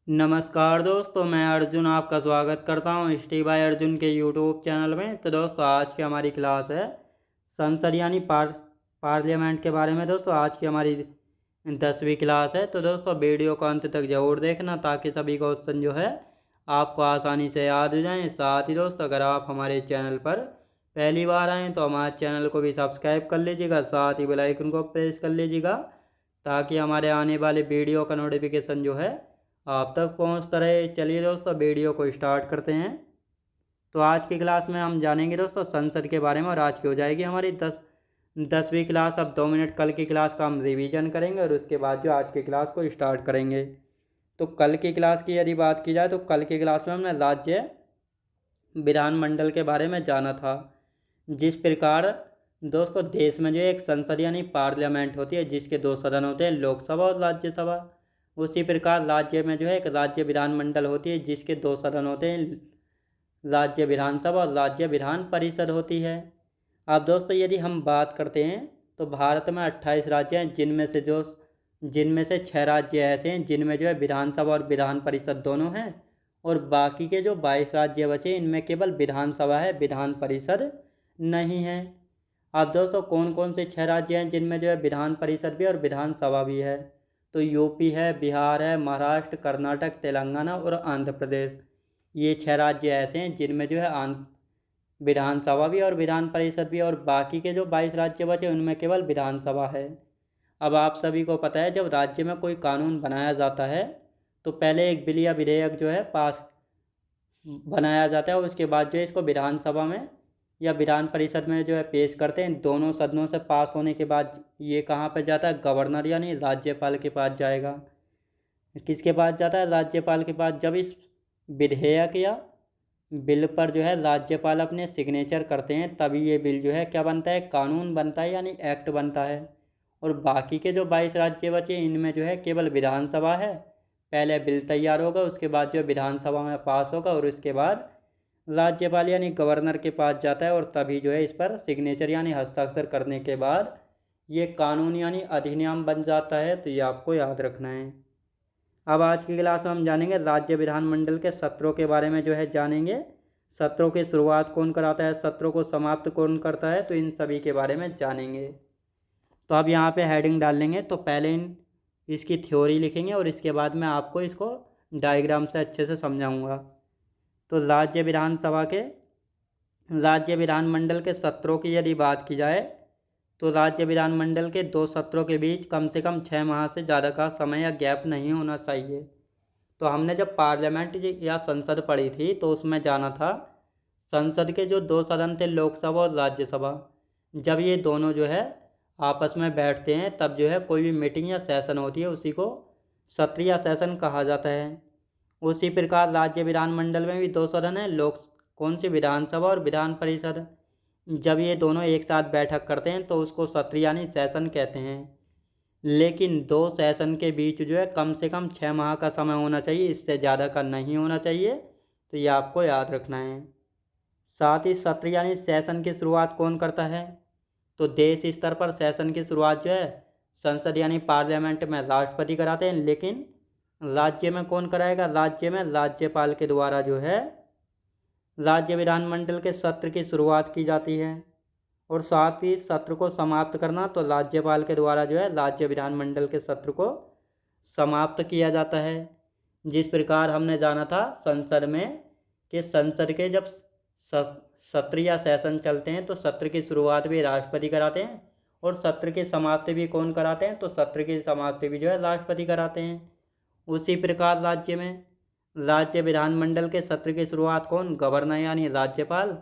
नमस्कार दोस्तों, मैं अर्जुन आपका स्वागत करता हूँ स्टी बाय अर्जुन के यूट्यूब चैनल में। तो दोस्तों, आज की हमारी क्लास है संसद यानी पार्लियामेंट के बारे में। दोस्तों, आज की हमारी 10वीं क्लास है। तो दोस्तों, वीडियो को अंत तक जरूर देखना ताकि सभी क्वेश्चन जो है आपको आसानी से याद हो जाएं। साथ ही दोस्तों, अगर आप हमारे चैनल पर पहली बार आएँ तो हमारे चैनल को भी सब्सक्राइब कर लीजिएगा, साथ ही बेल आइकन को प्रेस कर लीजिएगा ताकि हमारे आने वाले वीडियो का नोटिफिकेशन जो है आप तक पहुंचता रहे। चलिए दोस्तों, वीडियो को स्टार्ट करते हैं। तो आज की क्लास में हम जानेंगे दोस्तों संसद के बारे में, और आज की हो जाएगी हमारी 10वीं क्लास। अब 2 मिनट कल की क्लास का हम रिवीजन करेंगे और उसके बाद जो आज की क्लास को स्टार्ट करेंगे। तो कल की क्लास की यदि बात की जाए तो कल की क्लास में हमने राज्य विधानमंडल के बारे में जाना था। जिस प्रकार दोस्तों देश में जो एक संसद यानी पार्लियामेंट होती है जिसके 2 सदन होते हैं, लोकसभा और राज्यसभा, उसी प्रकार राज्य में जो है एक राज्य विधानमंडल होती है जिसके 2 सदन होते हैं, राज्य विधानसभा और राज्य विधान परिषद होती है। अब दोस्तों, यदि हम बात करते हैं तो भारत में 28 राज्य हैं, जिनमें से 6 राज्य ऐसे हैं जिनमें जो है विधानसभा और विधान परिषद दोनों हैं, और बाकी के जो 22 राज्य बचे इनमें केवल विधानसभा है, विधान परिषद नहीं है। अब दोस्तों, कौन कौन से 6 राज्य हैं जिनमें जो है विधान परिषद भी और विधानसभा भी है? तो यूपी है, बिहार है, महाराष्ट्र, कर्नाटक, तेलंगाना और आंध्र प्रदेश। ये 6 राज्य ऐसे हैं जिनमें जो है विधानसभा भी और विधान परिषद भी, और बाकी के जो 22 राज्य बचे उनमें केवल विधानसभा है। अब आप सभी को पता है, जब राज्य में कोई कानून बनाया जाता है तो पहले एक बिल या विधेयक जो है पास बनाया जाता है, और उसके बाद जो है इसको विधानसभा में या विधान परिषद में जो है पेश करते हैं। दोनों सदनों से पास होने के बाद ये कहाँ पर जाता है? गवर्नर यानी राज्यपाल के पास जाएगा। किसके पास जाता है? राज्यपाल के पास। जब इस विधेयक या बिल पर जो है राज्यपाल अपने सिग्नेचर करते हैं तभी ये बिल जो है क्या बनता है? कानून बनता है यानी एक्ट बनता है। और बाकी के जो 22 राज्य बचे इनमें जो है केवल विधानसभा है। पहले बिल तैयार होगा, उसके बाद जो विधानसभा में पास होगा, और उसके बाद राज्यपाल यानी गवर्नर के पास जाता है, और तभी जो है इस पर सिग्नेचर यानी हस्ताक्षर करने के बाद ये कानून यानी अधिनियम बन जाता है। तो ये आपको याद रखना है। अब आज की क्लास में हम जानेंगे राज्य विधानमंडल के सत्रों के बारे में जो है जानेंगे। सत्रों की शुरुआत कौन कराता है, सत्रों को समाप्त कौन करता है, तो इन सभी के बारे में जानेंगे। तो अब यहाँ पे हेडिंग डाल लेंगे। तो पहले इसकी थ्योरी लिखेंगे और इसके बाद मैं आपको इसको डायग्राम से अच्छे से समझाऊंगा। तो राज्य विधानमंडल के सत्रों की यदि बात की जाए तो राज्य विधानमंडल के 2 सत्रों के बीच कम से कम 6 माह से ज़्यादा का समय या गैप नहीं होना चाहिए। तो हमने जब पार्लियामेंट या संसद पढ़ी थी तो उसमें जाना था संसद के जो 2 सदन थे, लोकसभा और राज्यसभा, जब ये दोनों जो है आपस में बैठते हैं तब जो है कोई भी मीटिंग या सेशन होती है उसी को सत्र या सेशन कहा जाता है। उसी प्रकार राज्य विधानमंडल में भी 2 सदन हैं, कौन सी? विधानसभा और विधान परिषद। जब ये दोनों एक साथ बैठक करते हैं तो उसको सत्र यानी सेशन कहते हैं। लेकिन 2 सेशन के बीच जो है कम से कम 6 माह का समय होना चाहिए, इससे ज़्यादा का नहीं होना चाहिए। तो ये आपको याद रखना है। साथ ही सत्र यानी सेशन की शुरुआत कौन करता है? तो देश स्तर पर सेशन की शुरुआत जो है संसद यानी पार्लियामेंट में राष्ट्रपति कराते हैं, लेकिन राज्य में कौन कराएगा? राज्य में राज्यपाल के द्वारा जो है राज्य विधानमंडल के सत्र की शुरुआत की जाती है, और साथ ही सत्र को समाप्त करना तो राज्यपाल के द्वारा जो है राज्य विधानमंडल के सत्र को समाप्त किया जाता है। जिस प्रकार हमने जाना था संसद में कि संसद के जब सत्र या सेशन चलते हैं तो सत्र की शुरुआत भी राष्ट्रपति कराते हैं, और सत्र की समाप्ति भी कौन कराते हैं? तो सत्र की समाप्ति भी जो है राष्ट्रपति कराते हैं। उसी प्रकार राज्य विधानमंडल के सत्र की शुरुआत कौन? गवर्नर यानी राज्यपाल,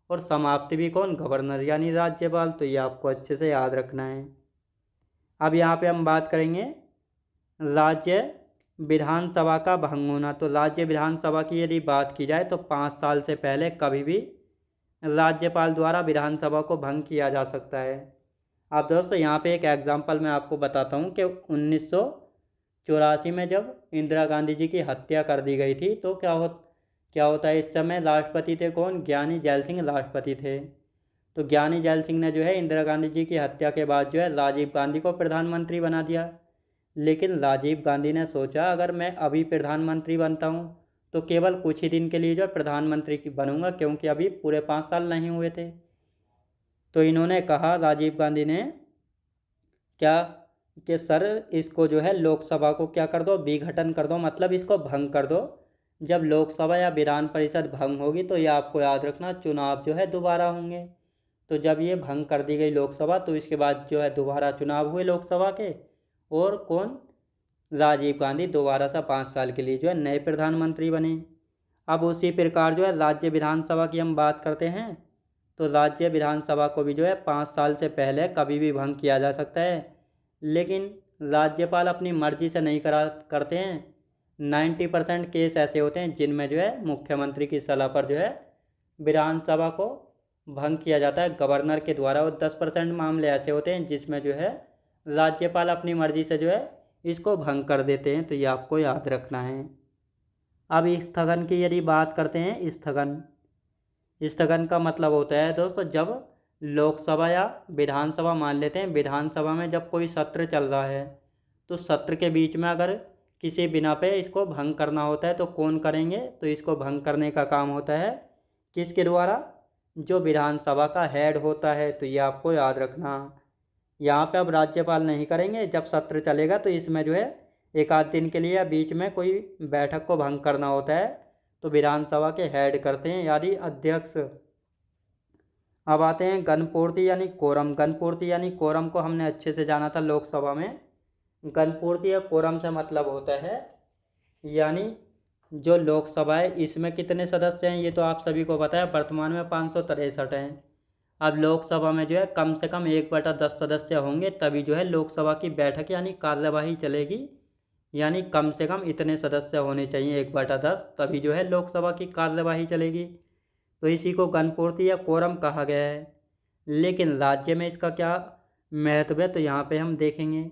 और समाप्ति भी कौन? गवर्नर यानी राज्यपाल। तो ये आपको अच्छे से याद रखना है। अब यहाँ पे हम बात करेंगे राज्य विधानसभा का भंग होना। तो राज्य विधानसभा की यदि बात की जाए तो 5 साल से पहले कभी भी राज्यपाल द्वारा विधानसभा को भंग किया जा सकता है। अब दोस्तों, यहाँ पे एक एग्जाम्पल मैं आपको बताता हूँ कि 1984 में जब इंदिरा गांधी जी की हत्या कर दी गई थी तो क्या होता है? इस समय राष्ट्रपति थे कौन? ज्ञानी जैल सिंह राष्ट्रपति थे। तो ज्ञानी जैल सिंह ने जो है इंदिरा गांधी जी की हत्या के बाद जो है राजीव गांधी को प्रधानमंत्री बना दिया। लेकिन राजीव गांधी ने सोचा अगर मैं अभी प्रधानमंत्री बनता हूँ तो केवल कुछ ही दिन के लिए जो है प्रधानमंत्री की बनूंगा, क्योंकि अभी पूरे 5 साल नहीं हुए थे। तो इन्होंने कहा, राजीव गांधी ने क्या, कि सर इसको जो है लोकसभा को क्या कर दो, विघटन कर दो, मतलब इसको भंग कर दो। जब लोकसभा या विधान परिषद भंग होगी तो ये आपको याद रखना चुनाव जो है दोबारा होंगे। तो जब ये भंग कर दी गई लोकसभा तो इसके बाद जो है दोबारा चुनाव हुए लोकसभा के, और कौन, राजीव गांधी दोबारा से 5 साल के लिए जो है नए प्रधानमंत्री बने। अब उसी प्रकार जो है राज्य विधानसभा की हम बात करते हैं, तो राज्य विधानसभा को भी जो है 5 साल से पहले कभी भी भंग किया जा सकता है, लेकिन राज्यपाल अपनी मर्जी से नहीं करते हैं। 90% केस ऐसे होते हैं जिनमें जो है मुख्यमंत्री की सलाह पर जो है विधानसभा को भंग किया जाता है गवर्नर के द्वारा, और 10% मामले ऐसे होते हैं जिसमें जो है राज्यपाल अपनी मर्जी से जो है इसको भंग कर देते हैं। तो ये आपको याद रखना है। अब स्थगन की यदि बात करते हैं, स्थगन का मतलब होता है दोस्तों, जब लोकसभा या विधानसभा, मान लेते हैं विधानसभा में जब कोई सत्र चल रहा है तो सत्र के बीच में अगर किसी बिना पे इसको भंग करना होता है तो कौन करेंगे, तो इसको भंग करने का काम होता है किसके द्वारा, जो विधानसभा का हेड होता है। तो ये आपको याद रखना। यहाँ पे अब राज्यपाल नहीं करेंगे, जब सत्र चलेगा तो इसमें जो है एक आध दिन के लिए या बीच में कोई बैठक को भंग करना होता है तो विधानसभा के हेड करते हैं, यानी अध्यक्ष। अब आते हैं गणपूर्ति यानी कोरम। गणपूर्ति यानी कोरम को हमने अच्छे से जाना था लोकसभा में। गणपूर्ति या कोरम से मतलब होता है, यानी जो लोकसभा है इसमें कितने सदस्य हैं, ये तो आप सभी को पता है, वर्तमान में 563 हैं। अब लोकसभा में जो है कम से कम 1/10 सदस्य होंगे, तभी जो है लोकसभा की बैठक यानी कार्यवाही चलेगी, यानी कम से कम इतने सदस्य होने चाहिए 1/10, तभी जो है लोकसभा की कार्यवाही चलेगी। तो इसी को गणपूर्ति या कोरम कहा गया है। लेकिन राज्य में इसका क्या महत्व है, तो यहाँ पे हम देखेंगे।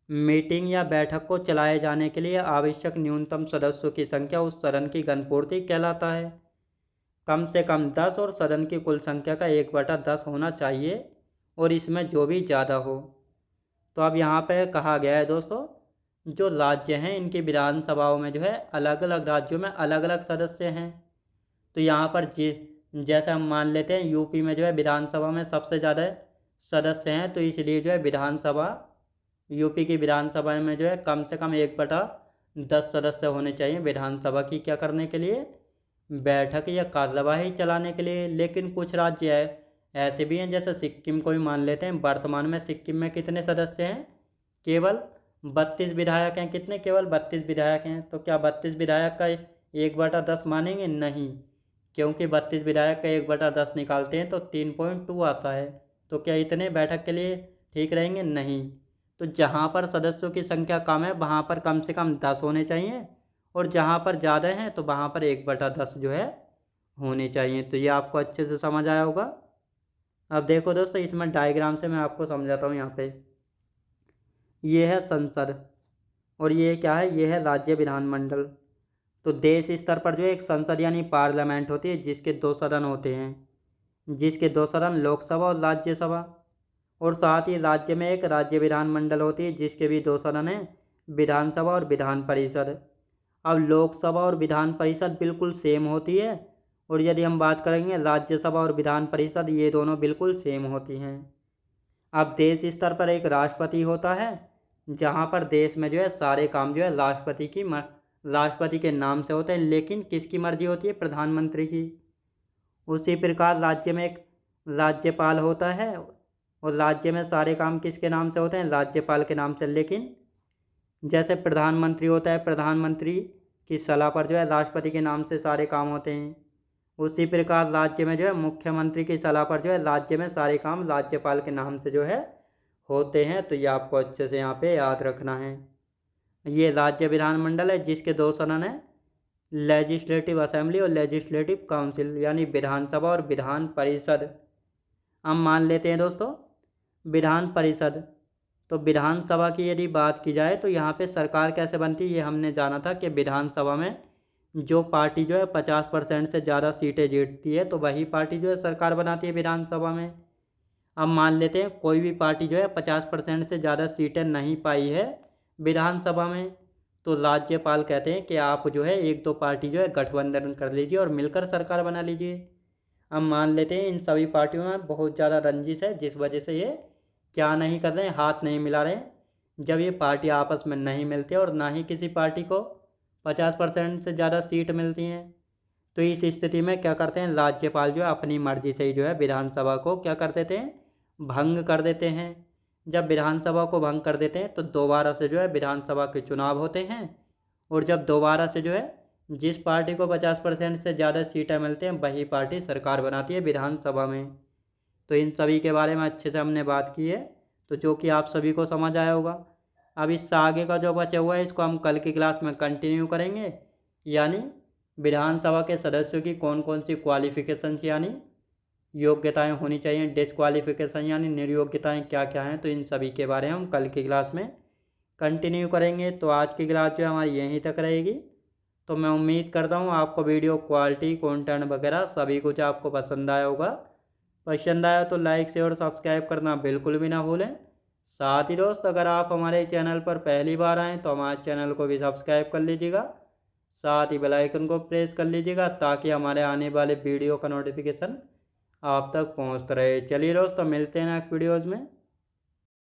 मीटिंग या बैठक को चलाए जाने के लिए आवश्यक न्यूनतम सदस्यों की संख्या उस सदन की गणपूर्ति कहलाता है। कम से कम 10 और सदन की कुल संख्या का 1/10 होना चाहिए, और इसमें जो भी ज़्यादा हो। तो अब यहाँ पे कहा गया है दोस्तों, जो राज्य हैं इनकी विधानसभाओं में जो है अलग अलग राज्यों में अलग अलग सदस्य हैं। तो यहाँ पर जैसे हम मान लेते हैं यूपी में जो है विधानसभा में सबसे ज़्यादा सदस्य हैं, तो इसलिए जो है विधानसभा, यूपी की विधानसभा में जो है कम से कम 1/10 सदस्य होने चाहिए विधानसभा की क्या करने के लिए, बैठक या कार्यवाही चलाने के लिए। लेकिन कुछ राज्य ऐसे भी हैं, जैसे सिक्किम को ही मान लेते हैं। वर्तमान में सिक्किम में कितने सदस्य हैं, केवल 32 विधायक हैं। कितने, केवल 32 विधायक हैं। तो क्या 32 विधायक का 1/10 मानेंगे, नहीं, क्योंकि 32 विधायक का 1/10 निकालते हैं तो 3.2 आता है। तो क्या इतने बैठक के लिए ठीक रहेंगे, नहीं। तो जहाँ पर सदस्यों की संख्या कम है वहाँ पर कम से कम 10 होने चाहिए, और जहाँ पर ज़्यादा हैं तो वहाँ पर 1/10 जो है होने चाहिए। तो ये आपको अच्छे से समझ आया होगा। अब देखो दोस्तों, इसमें डायग्राम से मैं आपको समझाता हूँ। यहाँ पे ये है संसद, और ये क्या है, ये है राज्य विधानमंडल। तो देश स्तर पर जो एक संसद यानी पार्लियामेंट होती है, जिसके 2 सदन होते हैं, जिसके 2 सदन लोकसभा और राज्यसभा, और साथ ही राज्य में एक राज्य विधानमंडल होती है जिसके भी 2 सदन हैं, विधानसभा और विधान परिषद। अब लोकसभा और विधान परिषद बिल्कुल सेम होती है, और यदि हम बात करेंगे राज्यसभा और विधान परिषद, ये दोनों बिल्कुल सेम होती हैं। अब देश स्तर पर एक राष्ट्रपति होता है, जहाँ पर देश में जो है सारे काम जो है राष्ट्रपति के नाम से होते हैं, लेकिन किसकी मर्जी होती है, प्रधानमंत्री की। उसी प्रकार राज्य में एक राज्यपाल होता है, और राज्य में सारे काम किसके नाम से होते हैं, राज्यपाल के नाम से। लेकिन जैसे प्रधानमंत्री होता है, प्रधानमंत्री की सलाह पर जो है राष्ट्रपति के नाम से सारे काम होते हैं। उसी प्रकार राज्य में जो है मुख्यमंत्री की सलाह पर जो है राज्य में सारे काम राज्यपाल के नाम से जो है होते हैं। तो ये आपको अच्छे से यहाँ पे याद रखना है। ये राज्य विधानमंडल है जिसके 2 सदन हैं, लेजिस्लेटिव असेंबली और लेजिस्लेटिव काउंसिल, यानी विधानसभा और विधान परिषद। अब मान लेते हैं दोस्तों विधान परिषद। तो विधानसभा की यदि बात की जाए तो यहाँ पे सरकार कैसे बनती है, ये हमने जाना था कि विधानसभा में जो पार्टी जो है 50% से ज़्यादा सीटें जीतती है तो वही पार्टी जो है सरकार बनाती है विधानसभा में। अब मान लेते हैं कोई भी पार्टी जो है 50% से ज़्यादा सीटें नहीं पाई है विधानसभा में, तो राज्यपाल कहते हैं कि आप जो है एक दो पार्टी जो है गठबंधन कर लीजिए और मिलकर सरकार बना लीजिए। अब मान लेते हैं इन सभी पार्टियों में बहुत ज़्यादा रंजिश है, जिस वजह से ये क्या नहीं कर रहे हैं, हाथ नहीं मिला रहे हैं। जब ये पार्टी आपस में नहीं मिलती और ना ही किसी पार्टी को 50% से ज़्यादा सीट मिलती हैं, तो इस स्थिति में क्या करते हैं, राज्यपाल जो है अपनी मर्जी से ही जो है विधानसभा को क्या कर देते हैं, भंग कर देते हैं। जब विधानसभा को भंग कर देते हैं तो दोबारा से जो है विधानसभा के चुनाव होते हैं, और जब दोबारा से जो है जिस पार्टी को 50% से ज़्यादा सीटें मिलते हैं वही पार्टी सरकार बनाती है विधानसभा में। तो इन सभी के बारे में अच्छे से हमने बात की है, तो जो कि आप सभी को समझ आया होगा। अब इससे आगे का जो बचा हुआ है इसको हम कल की क्लास में कंटिन्यू करेंगे, यानी विधानसभा के सदस्यों की कौन कौन सी क्वालिफिकेशंस यानी योग्यताएं होनी चाहिए, डिसक्वालिफिकेशन यानी निर्योग्यताएं क्या क्या हैं, तो इन सभी के बारे में हम कल की क्लास में कंटिन्यू करेंगे। तो आज की क्लास जो है हमारी यहीं तक रहेगी। तो मैं उम्मीद करता हूँ आपको वीडियो क्वालिटी कंटेंट वगैरह सभी कुछ आपको पसंद आया होगा। पसंद आया तो लाइक शेयर और सब्सक्राइब करना बिल्कुल भी ना भूलें। साथ ही दोस्त, अगर आप हमारे चैनल पर पहली बार आएँ तो हमारे चैनल को भी सब्सक्राइब कर लीजिएगा, साथ ही बेल आइकन को प्रेस कर लीजिएगा ताकि हमारे आने वाले वीडियो का नोटिफिकेशन आप तक पहुंचता रहे। चलिए दोस्तों, मिलते हैं नेक्स्ट वीडियोज़ में।